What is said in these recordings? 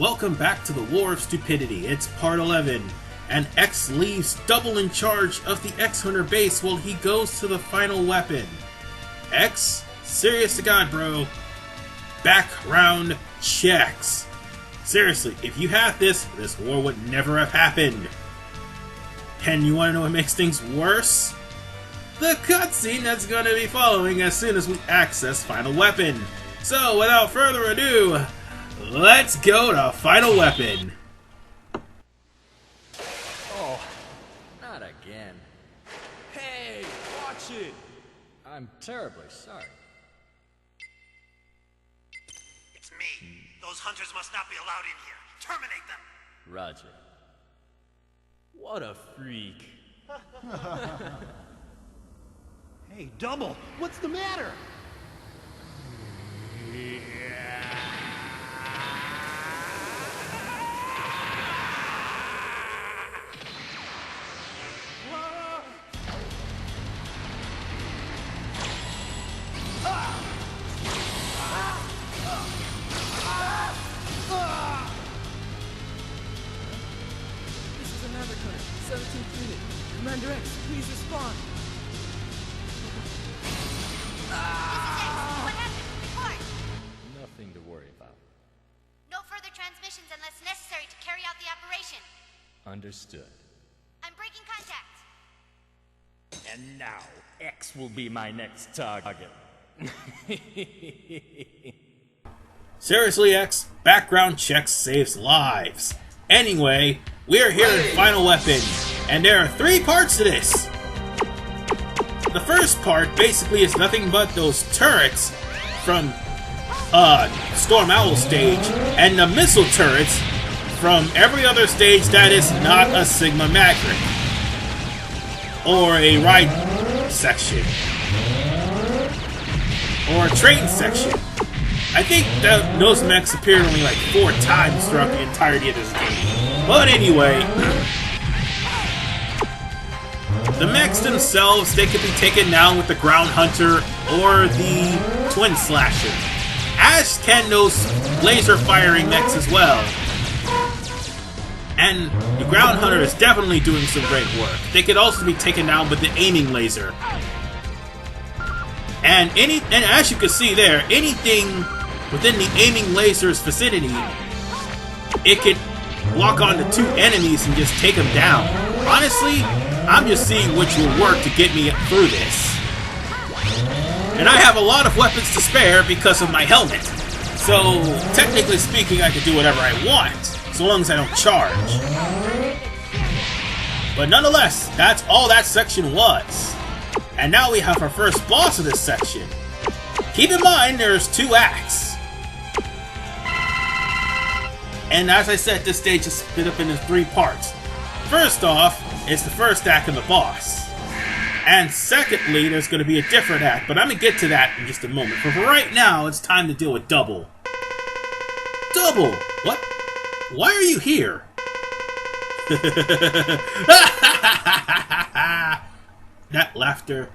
Welcome back to the War of Stupidity. It's part 11, and X leaves Double in charge of the X-Hunter base while he goes to the final weapon. X? Serious to God, bro. Background checks. Seriously, if you had this war would never have happened. And you want to know what makes things worse? The cutscene that's going to be following as soon as we access Final Weapon. So, without further ado, let's go to Final Weapon. Oh, not again. Hey, watch it! I'm terribly sorry. It's me. Those hunters must not be allowed in here. Terminate them! Roger. What a freak. Hey, Double, what's the matter? This is another cutter, 17th unit. Commander X, please respond. What happened? Report! Nothing to worry about. No further transmissions unless necessary to carry out the operation. Understood. I'm breaking contact. And now, X will be my next target. Seriously, X, background checks saves lives. Anyway, we are here in Final Weapon, and there are 3 parts to this. The first part basically is nothing but those turrets from Storm Owl stage, and the missile turrets from every other stage that is not a Sigma Maverick or a ride section or a train section. I think that those mechs appeared only like 4 times throughout the entirety of this game. But anyway, the mechs themselves, they can be taken down with the Ground Hunter or the Twin Slasher, as can those laser firing mechs as well. And the Ground Hunter is definitely doing some great work. They could also be taken down with the aiming laser. And as you can see there, anything within the aiming laser's vicinity, it could lock onto 2 enemies and just take them down. Honestly, I'm just seeing which will work to get me through this. And I have a lot of weapons to spare because of my helmet. So, technically speaking, I can do whatever I want, so long as I don't charge. But nonetheless, that's all that section was. And now we have our first boss of this section. Keep in mind, there's 2 acts. And as I said, this stage is split up into 3 parts. First off, it's the first act of the boss. And secondly, there's going to be a different act, but I'm going to get to that in just a moment. But for right now, it's time to deal with Double. Double! What? Why are you here? That laughter,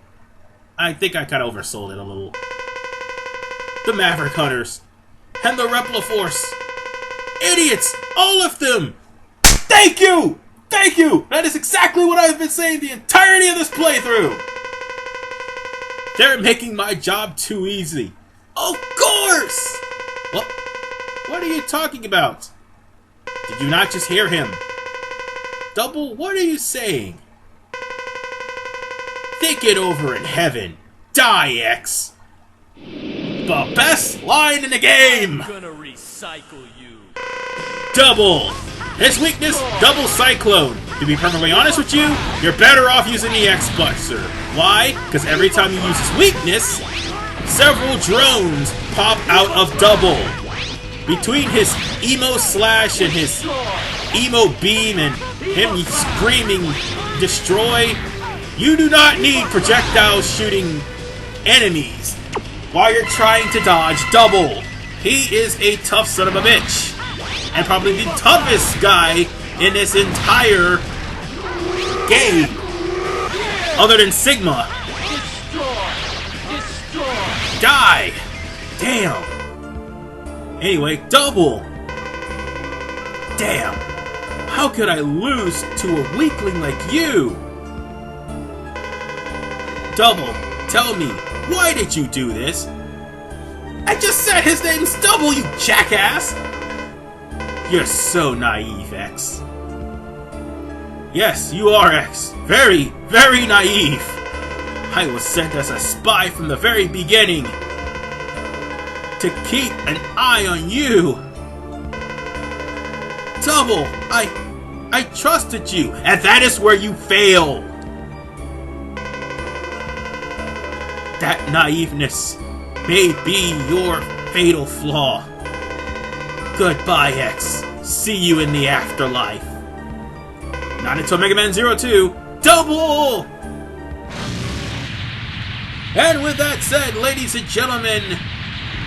I think I kind of oversold it a little. The Maverick Hunters and the Repliforce. Idiots! All of them! Thank you! Thank you! That is exactly what I've been saying the entirety of this playthrough! They're making my job too easy. Of course! What are you talking about? Did you not just hear him? Double, what are you saying? Think it over in heaven. Die, X! The best line in the game! I'm gonna recycle you. Double! His weakness, Double Cyclone. To be perfectly honest with you, you're better off using the X-Buster. Why? Because every time you use his weakness, several drones pop out of Double. Between his Emo Slash and his Emo Beam and him screaming Destroy, you do not need projectiles shooting enemies while you're trying to dodge Double. He is a tough son of a bitch. And probably the toughest guy in this entire game. Other than Sigma. Die! Damn. Anyway, Double. Damn! How could I lose to a weakling like you? Double, tell me, why did you do this? I just said his name's Double, you jackass! You're so naive, X. Yes, you are, X. Very, very naive. I was sent as a spy from the very beginning to keep an eye on you. Double, I trusted you, and that is where you fail. That naiveness may be your fatal flaw. Goodbye, X. See you in the afterlife. Not until Mega Man 02. Double! And with that said, ladies and gentlemen,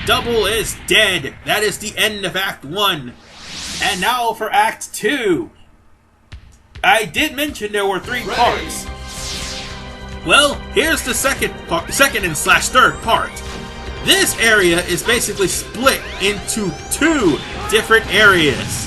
Double is dead. That is the end of Act 1. And now for Act 2. I did mention there were 3 parts. Well, here's the second and slash third part. This area is basically split into 2 different areas.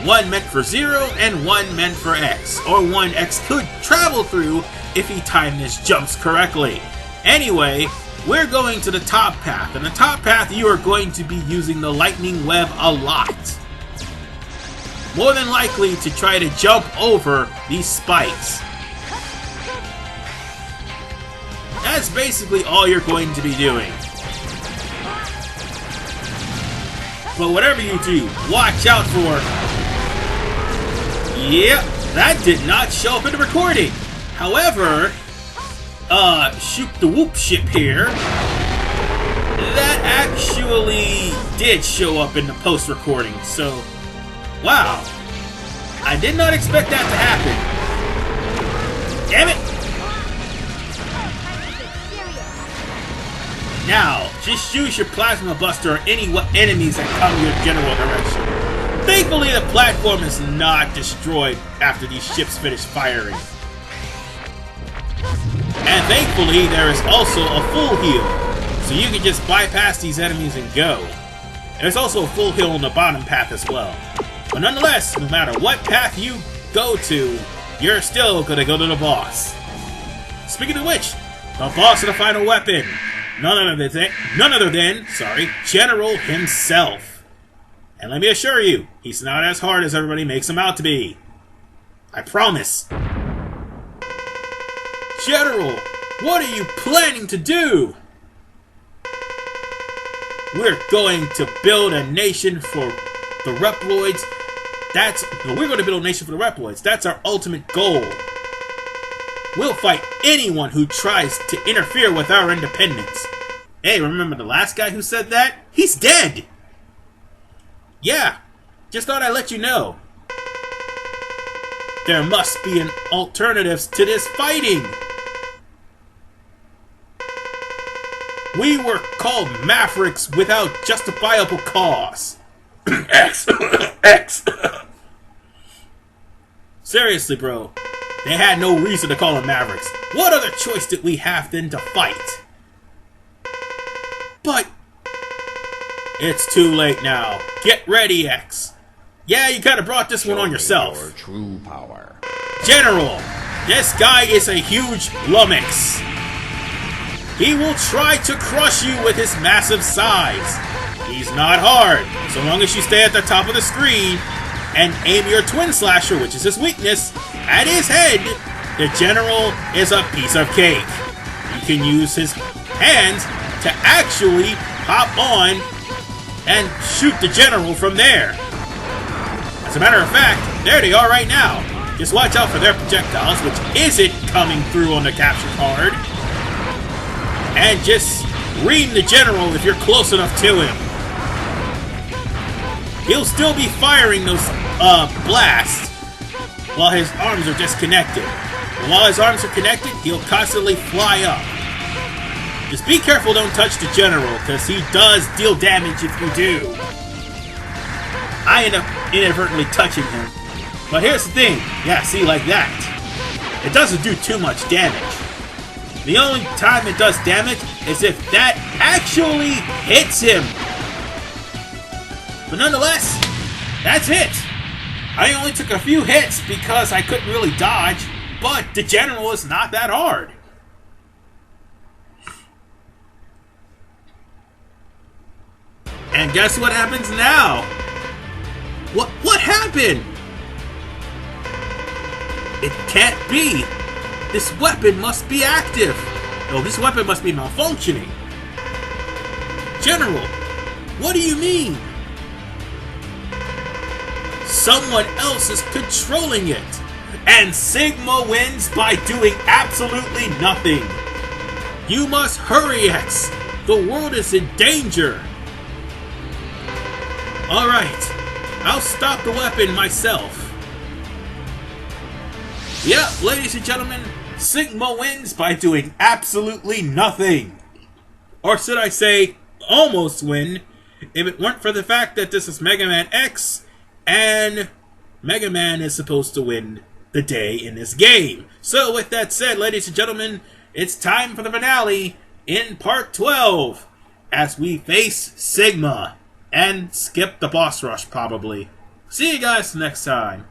One meant for Zero and one meant for X, or one X could travel through if he timed his jumps correctly. Anyway, we're going to the top path, and the top path you are going to be using the lightning web a lot. More than likely to try to jump over these spikes. That's basically all you're going to be doing. But whatever you do, watch out for... Yep, that did not show up in the recording. However, shoot the whoop ship here, that actually did show up in the post-recording, so, wow. I did not expect that to happen. Damn it! Now, just use your Plasma Buster on any enemies that come your general direction. Thankfully, the platform is not destroyed after these ships finish firing. And thankfully, there is also a full heal, so you can just bypass these enemies and go. There's also a full heal on the bottom path as well. But nonetheless, no matter what path you go to, you're still gonna go to the boss. Speaking of which, the boss of the final weapon, none other than, General himself. And let me assure you, he's not as hard as everybody makes him out to be. I promise. General, what are you planning to do? We're going to build a nation for the Reploids. We're going to build a nation for the Reploids. That's our ultimate goal. We'll fight anyone who tries to interfere with our independence. Hey, remember the last guy who said that? He's dead! Yeah, just thought I'd let you know. There must be an alternative to this fighting. We were called Mavericks without justifiable cause. X. X. Seriously, bro. They had no reason to call them Mavericks. What other choice did we have than to fight? But... it's too late now. Get ready, X. Yeah, you kinda brought this one on yourself. Your true power. General, this guy is a huge lummox. He will try to crush you with his massive size. He's not hard, so long as you stay at the top of the screen and aim your twin slasher, which is his weakness, at his head. The General is a piece of cake. You can use his hands to actually hop on and shoot the General from there. As a matter of fact, there they are right now. Just watch out for their projectiles, which isn't coming through on the capture card. And just ream the General if you're close enough to him. He'll still be firing those blasts while his arms are disconnected. And while his arms are connected, he'll constantly fly up. Just be careful, don't touch the General, because he does deal damage if you do. I end up inadvertently touching him. But here's the thing. Yeah, see, like that. It doesn't do too much damage. The only time it does damage is if that actually hits him. But nonetheless, that's it. I only took a few hits because I couldn't really dodge, but the general is not that hard. And guess what happens now? What happened? It can't be. This weapon must be active. Oh, this weapon must be malfunctioning. General, what do you mean? Someone else is controlling it. And Sigma wins by doing absolutely nothing. You must hurry, X. The world is in danger. Alright, I'll stop the weapon myself. Yep, ladies and gentlemen, Sigma wins by doing absolutely nothing. Or should I say, almost win, if it weren't for the fact that this is Mega Man X, and Mega Man is supposed to win the day in this game. So with that said, ladies and gentlemen, it's time for the finale in Part 12, as we face Sigma, and skip the boss rush probably. See you guys next time.